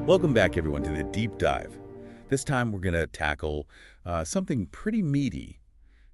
Welcome back, everyone, to the Deep Dive. This time we're going to tackle something pretty meaty,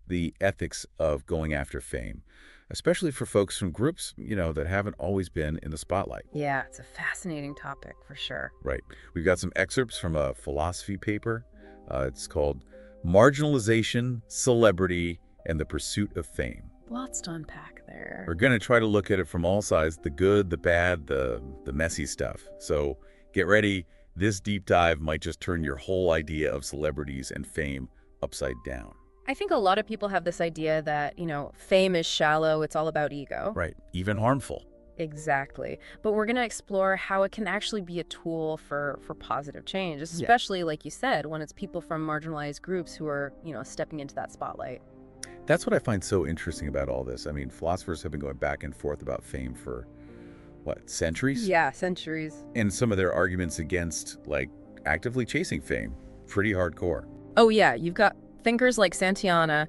the ethics of going after fame, especially for folks from groups, that haven't always been in the spotlight. Yeah, it's a fascinating topic for sure. Right. We've got some excerpts from a philosophy paper. It's called Marginalization, Celebrity, and the Pursuit of Fame. Lots to unpack there. We're going to try to look at it from all sides, the good, the bad, the messy stuff. So get ready. This deep dive might just turn your whole idea of celebrities and fame upside down. I think a lot of people have this idea that, fame is shallow, it's all about ego. Right. Even harmful. Exactly. But we're going to explore how it can actually be a tool for positive change, especially, like you said, when it's people from marginalized groups who are, stepping into that spotlight. That's what I find so interesting about all this. I mean, philosophers have been going back and forth about fame for, centuries? Yeah, centuries. And some of their arguments against, actively chasing fame, pretty hardcore. Oh, yeah. You've got thinkers like Santayana.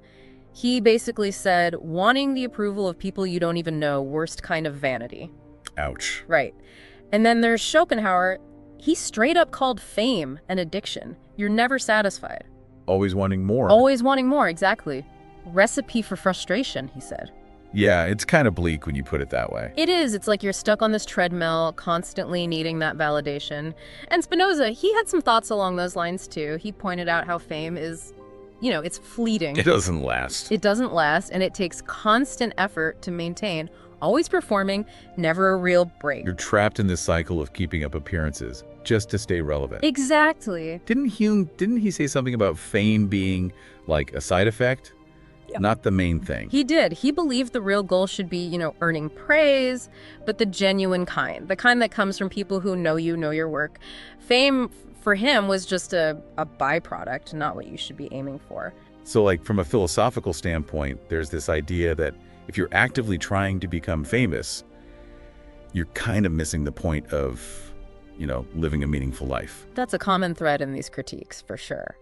He basically said, wanting the approval of people you don't even know, worst kind of vanity. Ouch. Right. And then there's Schopenhauer. He straight up called fame an addiction. You're never satisfied. Always wanting more. Always wanting more, exactly. Recipe for frustration, he said. Yeah, it's kind of bleak when you put it that way. It is. It's like you're stuck on this treadmill, constantly needing that validation. And Spinoza, he had some thoughts along those lines too. He pointed out how fame is, it's fleeting. It doesn't last. It doesn't last, and it takes constant effort to maintain. Always performing, never a real break. You're trapped in this cycle of keeping up appearances just to stay relevant. Exactly. Didn't he say something about fame being like a side effect? Yeah. Not the main thing. He did. He believed the real goal should be, earning praise, but the genuine kind, the kind that comes from people who know you, know your work. Fame for him was just a byproduct, not what you should be aiming for. So from a philosophical standpoint, there's this idea that if you're actively trying to become famous, you're kind of missing the point of, living a meaningful life. That's a common thread in these critiques, for sure.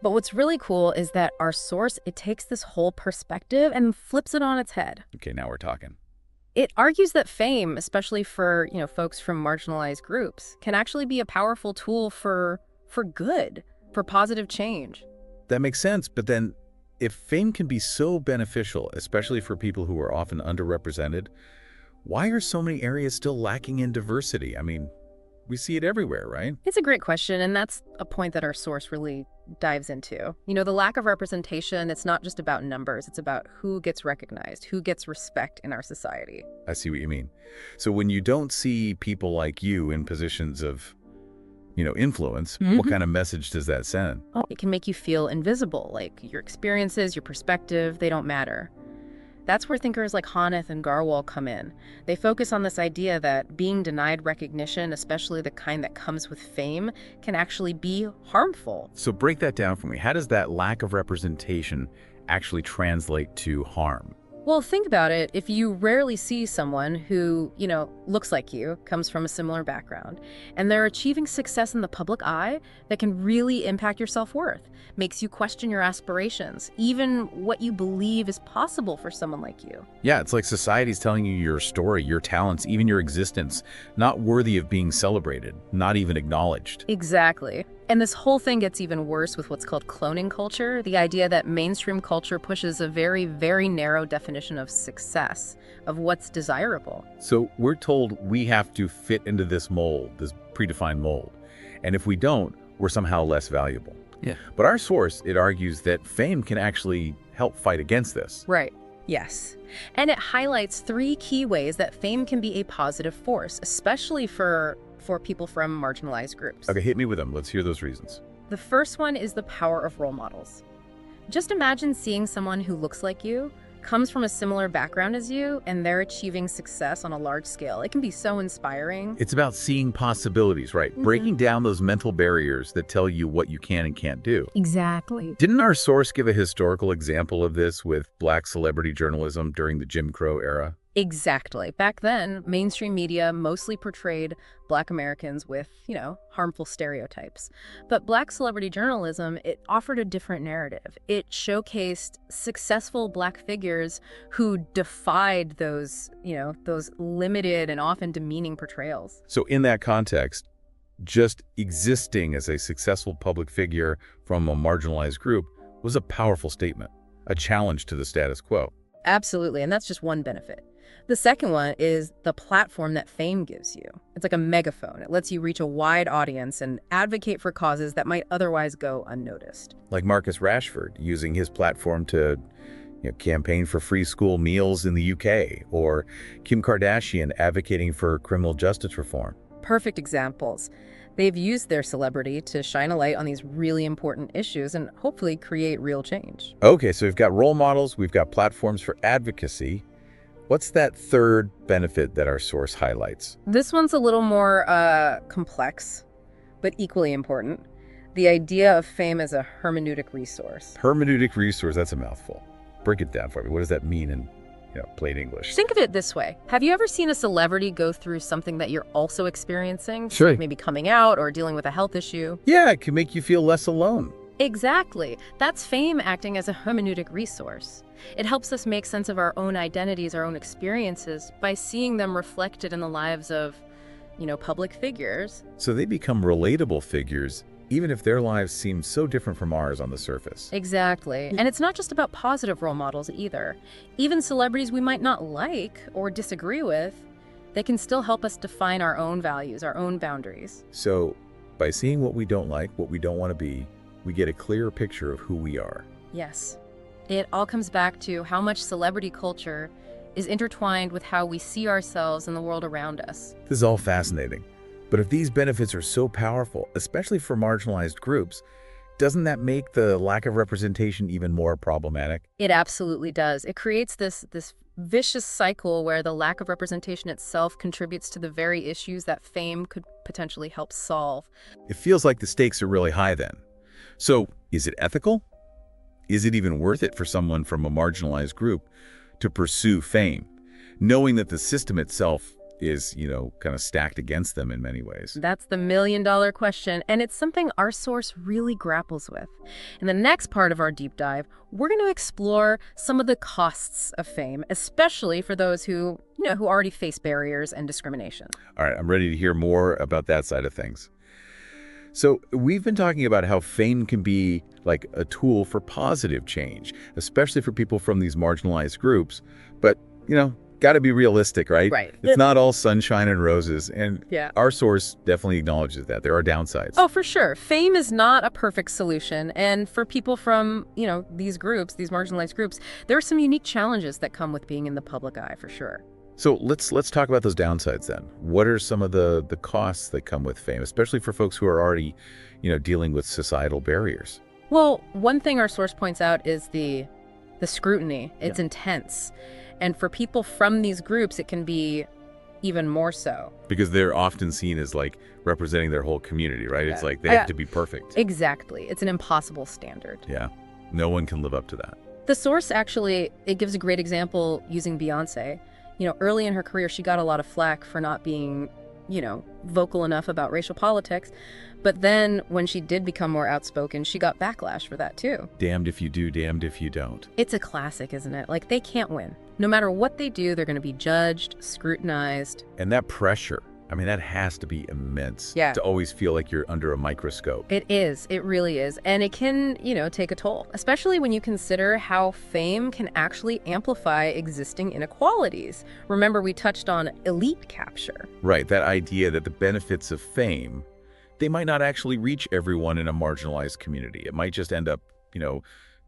But what's really cool is that our source, it takes this whole perspective and flips it on its head. Okay, now we're talking. It argues that fame, especially for, folks from marginalized groups, can actually be a powerful tool for good, for positive change. That makes sense, but then if fame can be so beneficial, especially for people who are often underrepresented, why are so many areas still lacking in diversity? I mean, we see it everywhere, right? It's a great question, and that's a point that our source really dives into. The lack of representation, it's not just about numbers. It's about who gets recognized, who gets respect in our society. I see what you mean. So when you don't see people like you in positions of, influence, what kind of message does that send? Oh, it can make you feel invisible, like your experiences, your perspective, they don't matter. That's where thinkers like Honneth and Garwal come in. They focus on this idea that being denied recognition, especially the kind that comes with fame, can actually be harmful. So break that down for me. How does that lack of representation actually translate to harm? Well, think about it. If you rarely see someone who, looks like you, comes from a similar background, and they're achieving success in the public eye, that can really impact your self-worth, makes you question your aspirations, even what you believe is possible for someone like you. Yeah, it's like society's telling you your story, your talents, even your existence, not worthy of being celebrated, not even acknowledged. Exactly. And this whole thing gets even worse with what's called cloning culture, the idea that mainstream culture pushes a very, very narrow definition of success, of what's desirable. So we're told we have to fit into this mold, this predefined mold. And if we don't, we're somehow less valuable. Yeah. But our source, it argues that fame can actually help fight against this. Right. Yes. And it highlights 3 key ways that fame can be a positive force, especially for people from marginalized groups. Okay, hit me with them. Let's hear those reasons. The first one is the power of role models. Just imagine seeing someone who looks like you, comes from a similar background as you, and they're achieving success on a large scale. It can be so inspiring. It's about seeing possibilities, right? Breaking down those mental barriers that tell you what you can and can't do. Exactly. Didn't our source give a historical example of this with Black celebrity journalism during the Jim Crow era? Exactly. Back then, mainstream media mostly portrayed Black Americans with, harmful stereotypes. But Black celebrity journalism, it offered a different narrative. It showcased successful Black figures who defied those limited and often demeaning portrayals. So in that context, Just existing as a successful public figure from a marginalized group was a powerful statement, a challenge to the status quo. Absolutely, and that's just one benefit. The second one is the platform that fame gives you. It's like a megaphone. It lets you reach a wide audience and advocate for causes that might otherwise go unnoticed. Like Marcus Rashford using his platform to campaign for free school meals in the UK, or Kim Kardashian advocating for criminal justice reform. Perfect examples. They've used their celebrity to shine a light on these really important issues and hopefully create real change. Okay, so we've got role models, we've got platforms for advocacy. What's that third benefit that our source highlights? This one's a little more complex, but equally important. The idea of fame as a hermeneutic resource. Hermeneutic resource, that's a mouthful. Break it down for me. What does that mean in plain English? Think of it this way. Have you ever seen a celebrity go through something that you're also experiencing? Sure. Like maybe coming out or dealing with a health issue? Yeah, it can make you feel less alone. Exactly. That's fame acting as a hermeneutic resource. It helps us make sense of our own identities, our own experiences, by seeing them reflected in the lives of, public figures. So they become relatable figures, even if their lives seem so different from ours on the surface. Exactly. And it's not just about positive role models either. Even celebrities we might not like or disagree with, they can still help us define our own values, our own boundaries. So by seeing what we don't like, what we don't want to be, we get a clearer picture of who we are. Yes. It all comes back to how much celebrity culture is intertwined with how we see ourselves and the world around us. This is all fascinating. But if these benefits are so powerful, especially for marginalized groups, doesn't that make the lack of representation even more problematic? It absolutely does. It creates this vicious cycle where the lack of representation itself contributes to the very issues that fame could potentially help solve. It feels like the stakes are really high then. So, is it ethical? Is it even worth it for someone from a marginalized group to pursue fame, knowing that the system itself is, kind of stacked against them in many ways? That's the million-dollar question, and it's something our source really grapples with. In the next part of our deep dive, we're going to explore some of the costs of fame, especially for those who already face barriers and discrimination. All right, I'm ready to hear more about that side of things. So we've been talking about how fame can be like a tool for positive change, especially for people from these marginalized groups. But, got to be realistic, right? Right. It's not all sunshine and roses. And Yeah. our source definitely acknowledges that. There are downsides. Oh, for sure. Fame is not a perfect solution. And for people from, these groups, these marginalized groups, there are some unique challenges that come with being in the public eye, for sure. So let's talk about those downsides then. What are some of the costs that come with fame, especially for folks who are already, dealing with societal barriers? Well, one thing our source points out is the scrutiny. It's intense. And for people from these groups, it can be even more so. Because they're often seen as like representing their whole community, right? It's like they have to be perfect. Exactly. It's an impossible standard. Yeah. No one can live up to that. The source actually, it gives a great example using Beyonce. Early in her career, she got a lot of flack for not being, vocal enough about racial politics. But then when she did become more outspoken, she got backlash for that too. Damned if you do, damned if you don't. It's a classic, isn't it? Like, they can't win. No matter what they do, they're going to be judged, scrutinized. And that pressure, that has to be immense. Yeah. To always feel like you're under a microscope. It is. It really is. And it can, take a toll, especially when you consider how fame can actually amplify existing inequalities. Remember, we touched on elite capture. Right. That idea that the benefits of fame, they might not actually reach everyone in a marginalized community. It might just end up,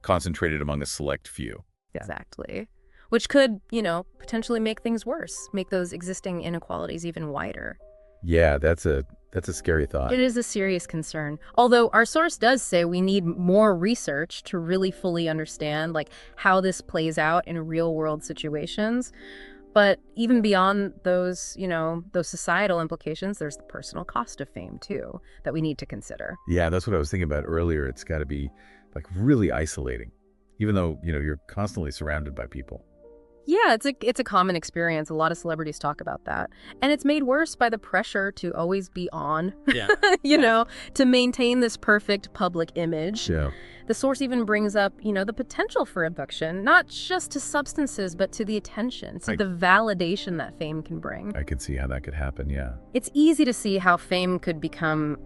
concentrated among a select few. Exactly. Which could, potentially make things worse, make those existing inequalities even wider. Yeah, that's a scary thought. It is a serious concern. Although our source does say we need more research to really fully understand how this plays out in real world situations. But even beyond those, those societal implications, there's the personal cost of fame too that we need to consider. Yeah, that's what I was thinking about earlier. It's got to be really isolating, even though, you're constantly surrounded by people. Yeah, it's a common experience. A lot of celebrities talk about that. And it's made worse by the pressure to always be on, Yeah. you know, to maintain this perfect public image. Yeah. The source even brings up, the potential for addiction, not just to substances, but to the attention, to the validation that fame can bring. I can see how that could happen, yeah. It's easy to see how fame could become,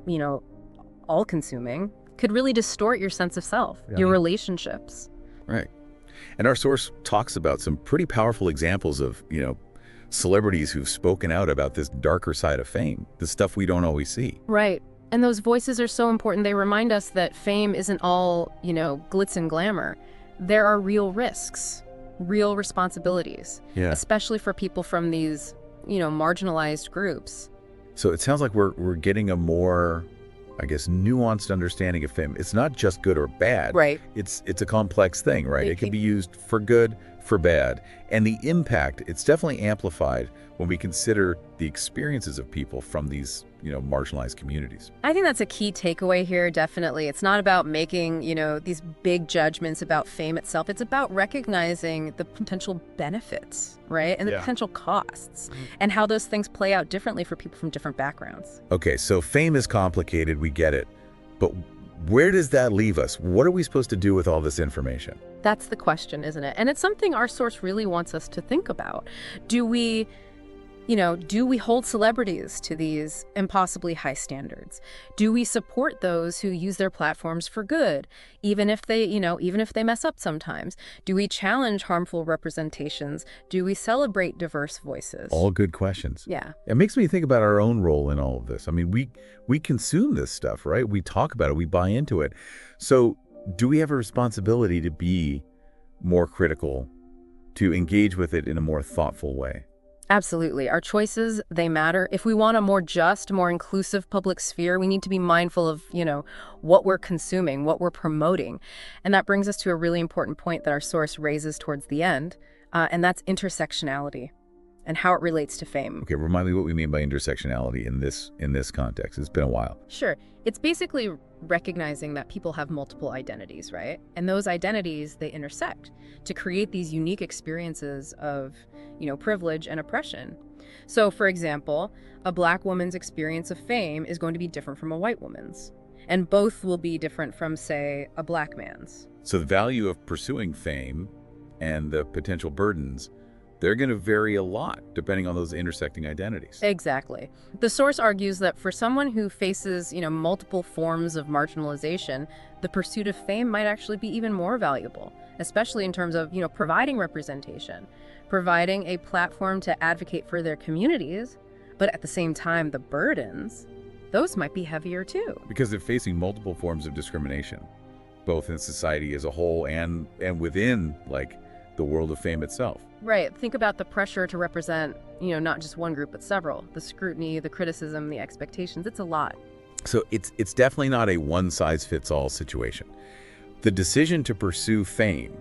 all-consuming, could really distort your sense of self, your relationships. Right. And our source talks about some pretty powerful examples of, celebrities who've spoken out about this darker side of fame, the stuff we don't always see. Right. And those voices are so important. They remind us that fame isn't all, glitz and glamour. There are real risks, real responsibilities, especially for people from these, marginalized groups. So it sounds like we're getting a more, I guess, nuanced understanding of fame. It's not just good or bad. Right. It's a complex thing, right? It can be used for good, for bad. And the impact, it's definitely amplified when we consider the experiences of people from these, marginalized communities. I think that's a key takeaway here, definitely. It's not about making, these big judgments about fame itself. It's about recognizing the potential benefits, right? And the potential costs and how those things play out differently for people from different backgrounds. Okay, so fame is complicated, we get it. But where does that leave us? What are we supposed to do with all this information? That's the question, isn't it? And it's something our source really wants us to think about. Do we hold celebrities to these impossibly high standards? Do we support those who use their platforms for good, even if they mess up sometimes? Do we challenge harmful representations? Do we celebrate diverse voices? All good questions. Yeah. It makes me think about our own role in all of this. I mean, we consume this stuff, right? We talk about it, we buy into it. So do we have a responsibility to be more critical, to engage with it in a more thoughtful way? Absolutely. Our choices, they matter. If we want a more just, more inclusive public sphere, we need to be mindful of, what we're consuming, what we're promoting. And that brings us to a really important point that our source raises towards the end, and that's intersectionality and how it relates to fame. Okay, remind me what we mean by intersectionality in this context. It's been a while. Sure. It's basically recognizing that people have multiple identities, right? And those identities, they intersect to create these unique experiences of, privilege and oppression. So, for example, a Black woman's experience of fame is going to be different from a white woman's. And both will be different from, say, a Black man's. So the value of pursuing fame and the potential burdens, they're going to vary a lot depending on those intersecting identities. Exactly. The source argues that for someone who faces, multiple forms of marginalization, the pursuit of fame might actually be even more valuable, especially in terms of, providing representation, providing a platform to advocate for their communities, but at the same time, the burdens, those might be heavier too. Because they're facing multiple forms of discrimination, both in society as a whole and within, the world of fame itself. Right. Think about the pressure to represent, not just one group, but several. The scrutiny, the criticism, the expectations. It's a lot. So it's definitely not a one-size-fits-all situation. The decision to pursue fame,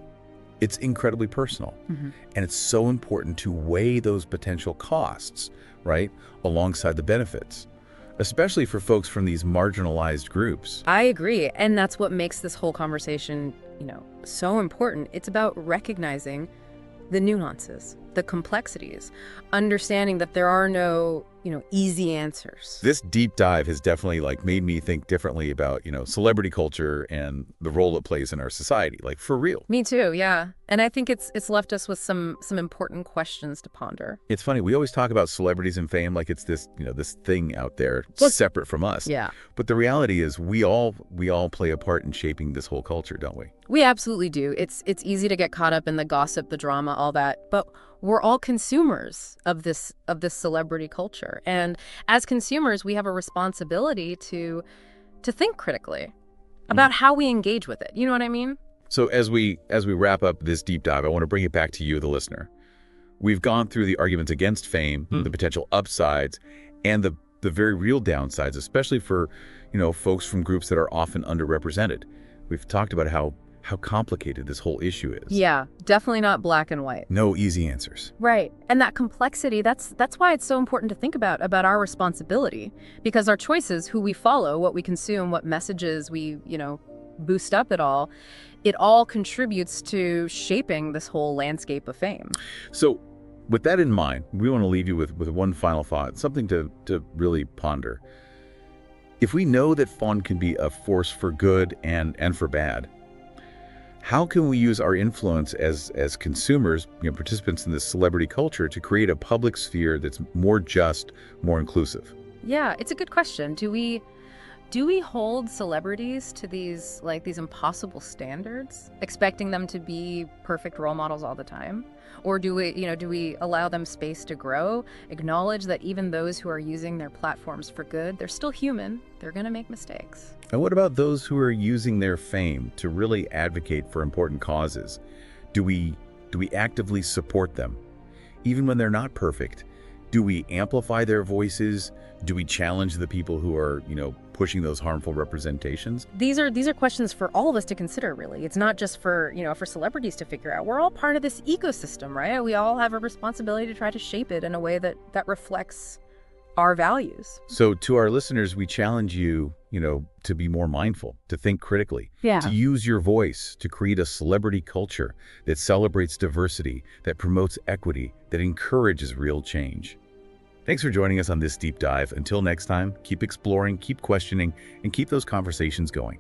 it's incredibly personal. And it's so important to weigh those potential costs, right, alongside the benefits, especially for folks from these marginalized groups. I agree. And that's what makes this whole conversation, so important. It's about recognizing the nuances, the complexities, understanding that there are no, easy answers. This deep dive has definitely made me think differently about, celebrity culture and the role it plays in our society, for real. Me too, yeah. And I think it's left us with some important questions to ponder. It's funny, we always talk about celebrities and fame like it's this, this thing out there separate from us. Yeah. But the reality is we all play a part in shaping this whole culture, don't we? We absolutely do. It's easy to get caught up in the gossip, the drama, all that, but we're all consumers of this celebrity culture. And as consumers, we have a responsibility to think critically about how we engage with it. You know what I mean? So as we wrap up this deep dive, I want to bring it back to you, the listener. We've gone through the arguments against fame, the potential upsides, and the very real downsides, especially for, folks from groups that are often underrepresented. We've talked about how complicated this whole issue is. Yeah, definitely not black and white. No easy answers. Right. And that complexity, that's why it's so important to think about our responsibility. Because our choices, who we follow, what we consume, what messages we, boost up it all contributes to shaping this whole landscape of fame. So with that in mind, we want to leave you with one final thought, something to really ponder. If we know that fun can be a force for good and for bad, how can we use our influence as consumers, participants in this celebrity culture, to create a public sphere that's more just, more inclusive? Yeah, it's a good question. Do we hold celebrities to these impossible standards, expecting them to be perfect role models all the time? Or do we allow them space to grow, acknowledge that even those who are using their platforms for good, they're still human, they're going to make mistakes? And what about those who are using their fame to really advocate for important causes? Do we actively support them? Even when they're not perfect, do we amplify their voices? Do we challenge the people who are, pushing those harmful representations? These are questions for all of us to consider, really. It's not just for celebrities to figure out. We're all part of this ecosystem, right? We all have a responsibility to try to shape it in a way that reflects our values. So to our listeners, we challenge you, to be more mindful, to think critically, Yeah. to use your voice to create a celebrity culture that celebrates diversity, that promotes equity, that encourages real change. Thanks for joining us on this deep dive. Until next time, keep exploring, keep questioning, and keep those conversations going.